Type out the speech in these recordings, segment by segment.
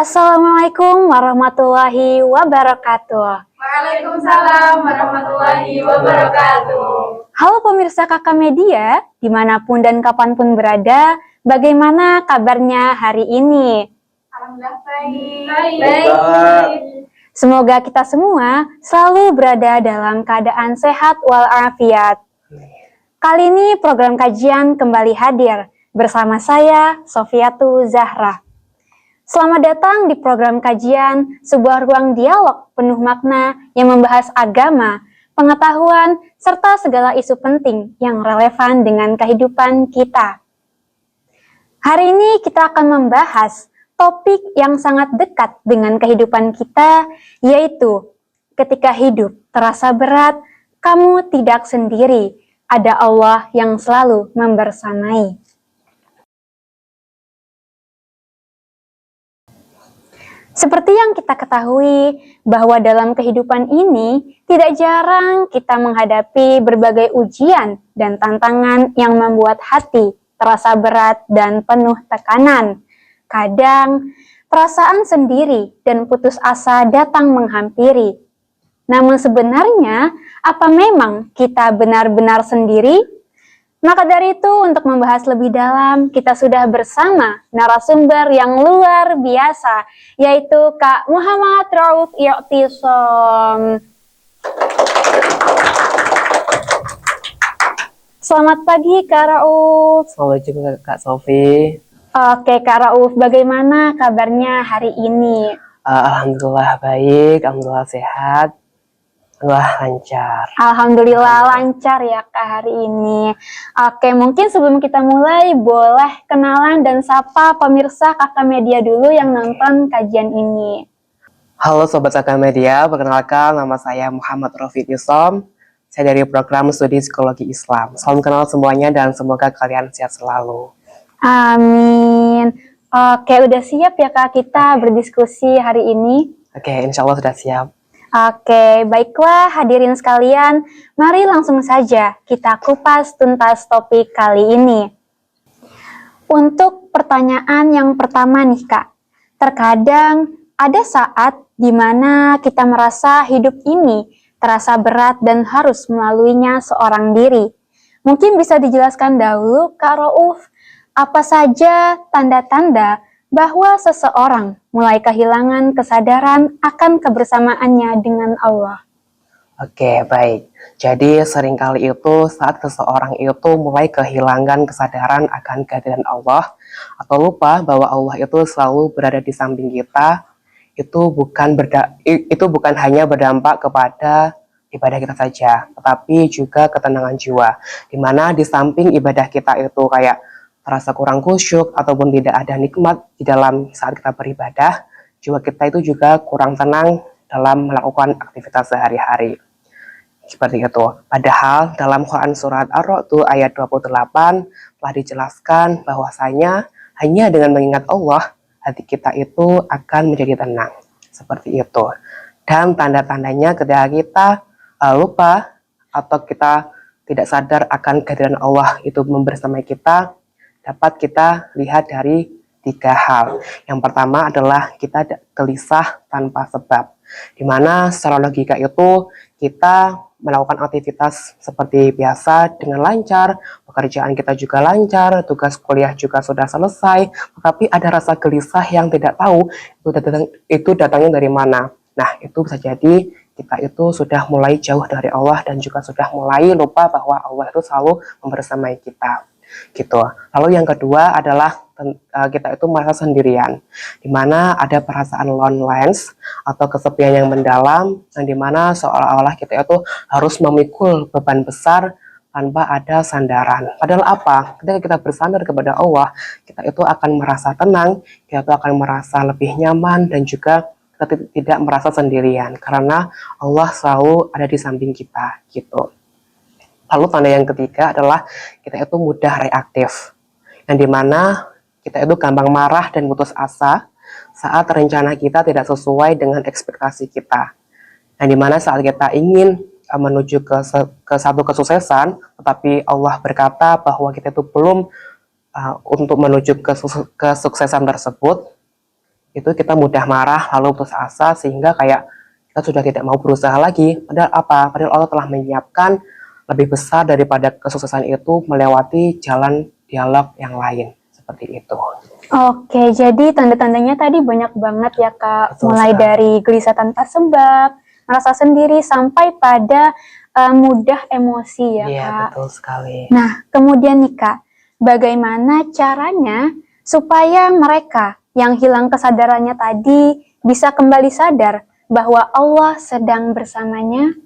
Assalamualaikum warahmatullahi wabarakatuh. Waalaikumsalam warahmatullahi wabarakatuh. Halo pemirsa Kakak Media, dimanapun dan kapanpun berada, bagaimana kabarnya hari ini? Alhamdulillah baik. Semoga kita semua selalu berada dalam keadaan sehat walafiat. Kali ini program kajian kembali hadir bersama saya, Sofiatu Zahra. Selamat datang di program kajian, sebuah ruang dialog penuh makna yang membahas agama, pengetahuan, serta segala isu penting yang relevan dengan kehidupan kita. Hari ini kita akan membahas topik yang sangat dekat dengan kehidupan kita, yaitu ketika hidup terasa berat, kamu tidak sendiri, ada Allah yang selalu membersamai. Seperti yang kita ketahui, bahwa dalam kehidupan ini tidak jarang kita menghadapi berbagai ujian dan tantangan yang membuat hati terasa berat dan penuh tekanan. Kadang, perasaan sendiri dan putus asa datang menghampiri. Namun sebenarnya, apa memang kita benar-benar sendiri? Maka dari itu, untuk membahas lebih dalam, kita sudah bersama narasumber yang luar biasa, yaitu Kak Muhammad Rauf I'tisom. Selamat pagi, Kak Rauf. Assalamualaikum Kak Sofi. Oke, Kak Rauf, bagaimana kabarnya hari ini? Alhamdulillah baik, alhamdulillah sehat, alhamdulillah lancar. Alhamdulillah lancar ya Kak hari ini. Oke, mungkin sebelum kita mulai, boleh kenalan dan sapa pemirsa Kakak Media dulu yang nonton kajian ini. Halo Sobat Kakak Media, perkenalkan nama saya Muhammad Rauf I'tisom. Saya dari program studi psikologi Islam. Salam kenal semuanya dan semoga kalian sehat selalu. Amin. Oke, udah siap ya Kak kita berdiskusi hari ini? Oke, insya Allah sudah siap. Oke, baiklah hadirin sekalian, mari langsung saja kita kupas tuntas topik kali ini. Untuk pertanyaan yang pertama nih Kak, terkadang ada saat di mana kita merasa hidup ini terasa berat dan harus melaluinya seorang diri. Mungkin bisa dijelaskan dahulu Kak Rauf, apa saja tanda-tanda bahwa seseorang mulai kehilangan kesadaran akan kebersamaannya dengan Allah. Oke, baik. Jadi seringkali itu saat seseorang itu mulai kehilangan kesadaran akan kehadiran Allah atau lupa bahwa Allah itu selalu berada di samping kita, itu bukan hanya berdampak kepada ibadah kita saja, tetapi juga ketenangan jiwa. Di mana di samping ibadah kita itu kayak terasa kurang khusyuk ataupun tidak ada nikmat di dalam saat kita beribadah, jiwa kita itu juga kurang tenang dalam melakukan aktivitas sehari-hari. Seperti itu. Padahal dalam Quran surat Ar-Ra'd ayat 28 telah dijelaskan bahwasanya hanya dengan mengingat Allah, hati kita itu akan menjadi tenang. Seperti itu. Dan tanda-tandanya ketika kita lupa atau kita tidak sadar akan kehadiran Allah itu membersamai kita, dapat kita lihat dari 3 hal. Yang pertama adalah kita gelisah tanpa sebab. Di mana secara logika itu kita melakukan aktivitas seperti biasa dengan lancar, pekerjaan kita juga lancar, tugas kuliah juga sudah selesai, tetapi ada rasa gelisah yang tidak tahu itu datangnya dari mana. Nah, itu bisa jadi kita itu sudah mulai jauh dari Allah dan juga sudah mulai lupa bahwa Allah itu selalu membersamai kita. Gitu. Lalu yang kedua adalah kita itu merasa sendirian, di mana ada perasaan loneliness atau kesepian yang mendalam, dan di mana seolah-olah kita itu harus memikul beban besar tanpa ada sandaran. Padahal apa? Ketika kita bersandar kepada Allah, kita itu akan merasa tenang, kita itu akan merasa lebih nyaman, dan juga kita tidak merasa sendirian karena Allah selalu ada di samping kita. Gitu. Lalu tanda yang ketiga adalah kita itu mudah reaktif, yang dimana kita itu gampang marah dan putus asa saat rencana kita tidak sesuai dengan ekspektasi kita. Yang dimana saat kita ingin menuju ke satu kesuksesan, tetapi Allah berkata bahwa kita itu belum untuk menuju ke kesuksesan tersebut, itu kita mudah marah lalu putus asa sehingga kayak kita sudah tidak mau berusaha lagi. Padahal apa? Padahal Allah telah menyiapkan lebih besar daripada kesuksesan itu melewati jalan dialog yang lain seperti itu. Oke, jadi tanda-tandanya tadi banyak banget ya Kak, Betul mulai sekali. dari gelisah tanpa sebab, merasa sendiri, sampai pada mudah emosi ya Iya, Kak. betul sekali. Nah, kemudian nih Kak, bagaimana caranya supaya mereka yang hilang kesadarannya tadi bisa kembali sadar bahwa Allah sedang bersamanya?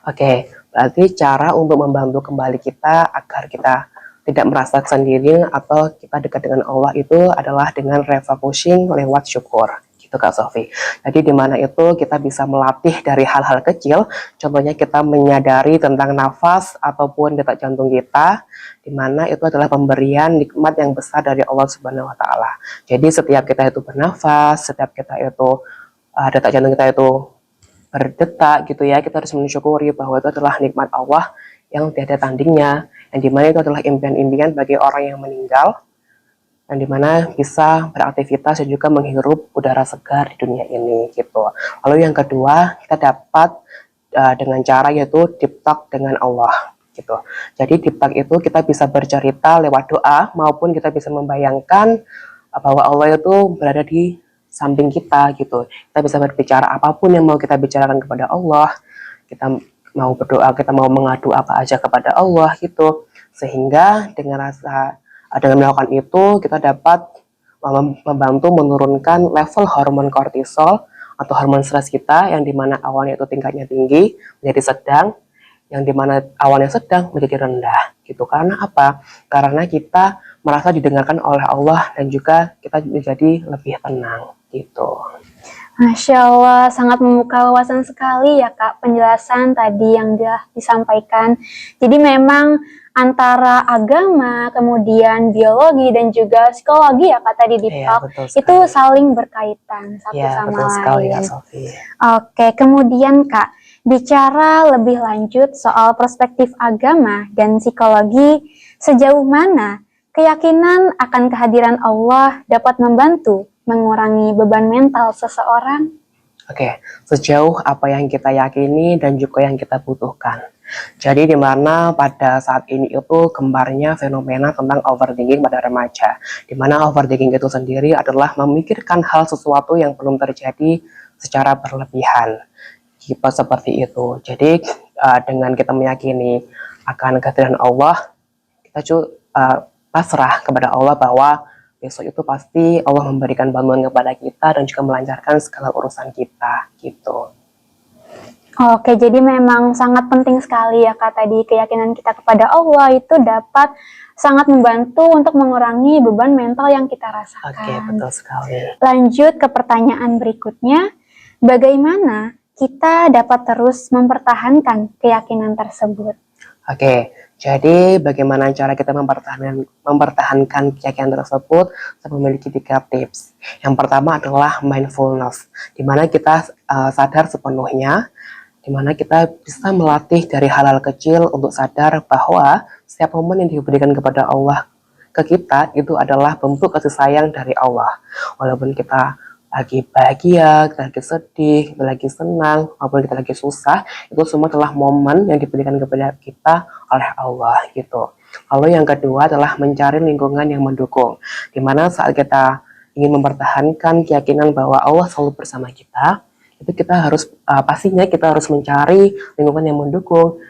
Oke, berarti cara untuk membantu kembali kita agar kita tidak merasa sendiri atau kita dekat dengan Allah itu adalah dengan refocusing lewat syukur. Gitu Kak Sofi. Jadi di mana itu kita bisa melatih dari hal-hal kecil, contohnya kita menyadari tentang nafas ataupun detak jantung kita, di mana itu adalah pemberian nikmat yang besar dari Allah Subhanahu wa taala. Jadi setiap kita itu bernafas, setiap kita itu detak jantung kita itu berdetak gitu ya, kita harus mensyukuri bahwa itu adalah nikmat Allah yang tiada tandingnya, yang dimana itu adalah impian-impian bagi orang yang meninggal, yang dimana bisa beraktivitas dan juga menghirup udara segar di dunia ini gitu. Lalu yang kedua, kita dapat dengan cara yaitu deep talk dengan Allah gitu. Jadi deep talk itu kita bisa bercerita lewat doa maupun kita bisa membayangkan bahwa Allah itu berada di samping kita gitu. Kita bisa berbicara apapun yang mau kita bicarakan kepada Allah. Kita mau berdoa, kita mau mengadu apa aja kepada Allah gitu. Sehingga dengan melakukan itu kita dapat membantu menurunkan level hormon kortisol atau hormon stres kita yang dimana awalnya itu tingkatnya tinggi menjadi sedang, yang dimana awalnya sedang menjadi rendah gitu. Karena apa? Karena kita merasa didengarkan oleh Allah dan juga kita menjadi lebih tenang gitu. Masya Allah, sangat membuka wawasan sekali ya Kak penjelasan tadi yang sudah disampaikan. Jadi memang antara agama, kemudian biologi dan juga psikologi ya Kak tadi di Iya, talk, betul itu sekali. saling berkaitan satu Iya, sama betul sekali lain. Kak Sofi. Oke, kemudian Kak, bicara lebih lanjut soal perspektif agama dan psikologi, sejauh mana keyakinan akan kehadiran Allah dapat membantu mengurangi beban mental seseorang? Oke, sejauh apa yang kita yakini dan juga yang kita butuhkan. Jadi di mana pada saat ini itu gembarnya fenomena tentang overthinking pada remaja. Di mana overthinking itu sendiri adalah memikirkan hal sesuatu yang belum terjadi secara berlebihan. Gitu seperti itu. Jadi dengan kita meyakini akan kehadiran Allah, kita pasrah kepada Allah bahwa besok itu pasti Allah memberikan bantuan kepada kita dan juga melancarkan segala urusan kita gitu. Oke, jadi memang sangat penting sekali ya Kak tadi keyakinan kita kepada Allah itu dapat sangat membantu untuk mengurangi beban mental yang kita rasakan. Oke, betul sekali. Lanjut ke pertanyaan berikutnya, bagaimana kita dapat terus mempertahankan keyakinan tersebut? Oke, jadi bagaimana cara kita mempertahankan keyakinan tersebut? Saya memiliki 3 tips. Yang pertama adalah mindfulness, di mana kita sadar sepenuhnya, di mana kita bisa melatih dari hal-hal kecil untuk sadar bahwa setiap momen yang diberikan kepada Allah ke kita itu adalah bentuk kasih sayang dari Allah. Walaupun kita lagi bahagia, kita lagi sedih, kita lagi senang, maupun kita lagi susah, itu semua adalah momen yang diberikan kepada kita oleh Allah gitu. Lalu yang kedua adalah mencari lingkungan yang mendukung, dimana saat kita ingin mempertahankan keyakinan bahwa Allah selalu bersama kita, itu kita harus pastinya kita harus mencari lingkungan yang mendukung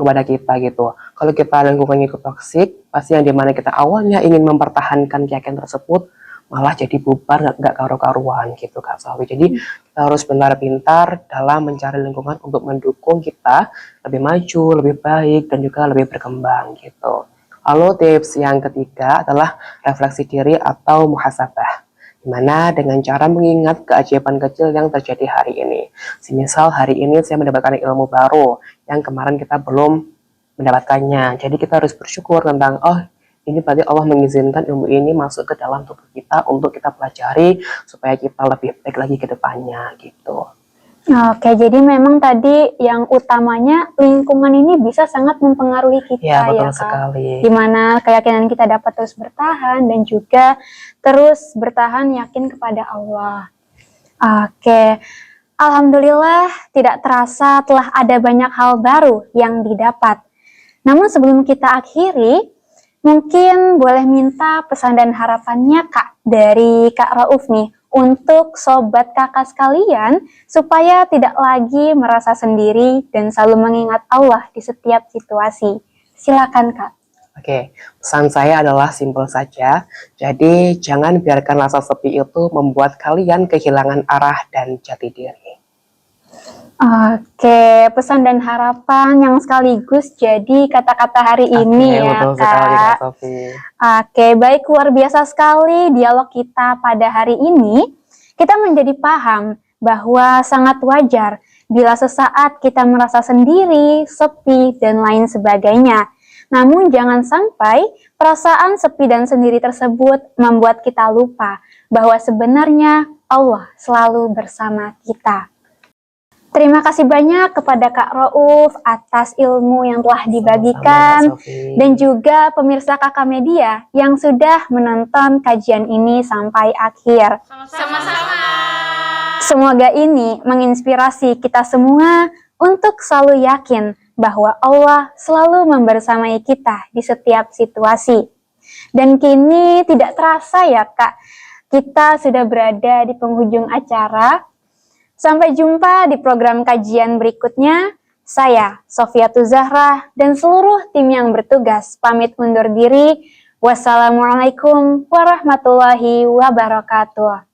kepada kita gitu. Kalau kita lingkungannya itu toksik, pasti yang dimana kita awalnya ingin mempertahankan keyakinan tersebut malah jadi bubar, nggak karu-karuan gitu Kak Sawi. Jadi kita harus pintar-pintar dalam mencari lingkungan untuk mendukung kita lebih maju, lebih baik, dan juga lebih berkembang gitu. Lalu tips yang ketiga adalah refleksi diri atau muhasabah, dimana dengan cara mengingat keajaiban kecil yang terjadi hari ini. Semisal hari ini saya mendapatkan ilmu baru yang kemarin kita belum mendapatkannya. Jadi kita harus bersyukur tentang, oh ini berarti Allah mengizinkan ilmu ini masuk ke dalam tubuh kita untuk kita pelajari supaya kita lebih baik lagi ke depannya gitu. Oke, jadi memang tadi yang utamanya lingkungan ini bisa sangat mempengaruhi kita Ya, betul ya, Kak. sekali. Dimana keyakinan kita dapat terus bertahan dan juga terus bertahan yakin kepada Allah. Oke, alhamdulillah tidak terasa telah ada banyak hal baru yang didapat. Namun sebelum kita akhiri, mungkin boleh minta pesan dan harapannya Kak dari Kak Rauf nih untuk sobat kakak sekalian supaya tidak lagi merasa sendiri dan selalu mengingat Allah di setiap situasi. Silakan Kak. Oke, pesan saya adalah simpel saja. Jadi, jangan biarkan rasa sepi itu membuat kalian kehilangan arah dan jati diri. Oke, pesan dan harapan yang sekaligus jadi kata-kata hari ini Oke, ya betul sekali Kak Kak. Sofi. Oke, baik, luar biasa sekali dialog kita pada hari ini. Kita menjadi paham bahwa sangat wajar bila sesaat kita merasa sendiri, sepi, dan lain sebagainya. Namun jangan sampai perasaan sepi dan sendiri tersebut membuat kita lupa bahwa sebenarnya Allah selalu bersama kita. Terima kasih banyak kepada Kak Rauf atas ilmu yang telah dibagikan Sama-sama, Kak Sofi. dan juga pemirsa Kakak Media yang sudah menonton kajian ini sampai akhir. Sama-sama. Semoga ini menginspirasi kita semua untuk selalu yakin bahwa Allah selalu membersamai kita di setiap situasi. Dan kini tidak terasa ya Kak, kita sudah berada di penghujung acara. Sampai jumpa di program kajian berikutnya. Saya, Sofiatul Zahra, dan seluruh tim yang bertugas pamit undur diri. Wassalamualaikum warahmatullahi wabarakatuh.